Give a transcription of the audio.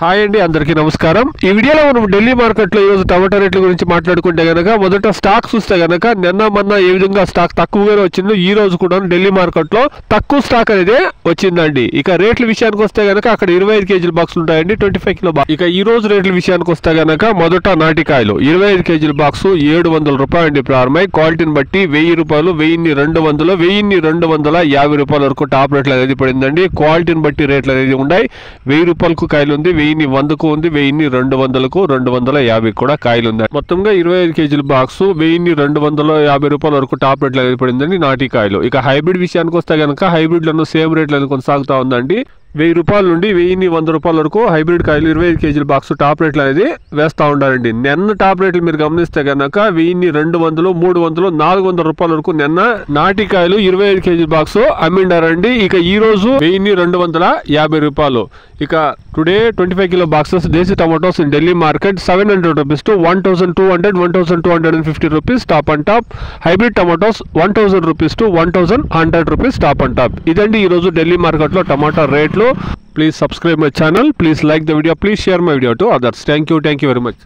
Hi అండి, అందరికీ నమస్కారం. ఈ వీడియోలో మనం ఢిల్లీ మార్కెట్లో ఈరోజు టమాటా రేట్ల గురించి మాట్లాడుకుంటే కనుక మొదట స్టాక్ చూస్తే కనుక నిన్న మొన్న ఏ విధంగా స్టాక్ తక్కువగానే వచ్చిందో ఈ రోజు కూడా ఢిల్లీ మార్కెట్లో తక్కువ స్టాక్ అనేది వచ్చిందండి. ఇక రేట్ల విషయానికి వస్తే కనుక అక్కడ 25 కేజీల బాక్స్ ఉంటాయండి, 25 కిలో బాక్స్. ఇక ఈ రోజు రేట్ల విషయానికి వస్తే కనుక మొదట నాటికాయలు 25 కేజీల బాక్స్ 700 రూపాయలు అండి ప్రారంభమై, క్వాలిటీని బట్టి 1000 రూపాయలు, 1200, 1250 రూపాయల వరకు టాప్ రేట్లు అనేది పడిందండి. క్వాలిటీని బట్టి రేట్లు అనేది ఉన్నాయి. 1000 రూపాయలకు కాయలు ఉంది, 1100కు ఉంది, 1200కు, 250 కూడా కాయలు ఉంది. మొత్తంగా 25 కేజీల బాక్స్ 1250 రూపాయల వరకు టాప్ రేట్లు అనేది పడిందండి నాటికాయలు. ఇక హైబ్రిడ్ విషయానికి వస్తే కనుక హైబ్రిడ్లను సేమ్ రేట్లు అనేది కొనసాగుతా ఉందండి. 1000 రూపాయల నుండి 1100 రూపాయల వరకు హైబ్రిడ్ కాయలు 25 కేజీల బాక్స్ టాప్ రేట్లు అనేది వేస్తూ ఉండాలండి. నిన్న టాప్ రేట్లు మీరు గమనిస్తే కనుక 1200, 300, 400 రూపాయల వరకు నిన్న నాటికాయలు 25 కేజీల బాక్స్ అమ్మిండారండి. ఇక ఈ రోజు 1250 రూపాయలు. ఇక today 25 kilo boxes desi tomatoes in Delhi market 700 rupees to 1200, 1250 rupees top and top. Hybrid tomatoes 1000 rupees to 1100 rupees top and top. ఇదండి ఈ రోజు ఢిల్లీ మార్కెట్ లో టమాటా రేట్లు. Please subscribe my channel, please like the video, please share my video to others. Thank you very much.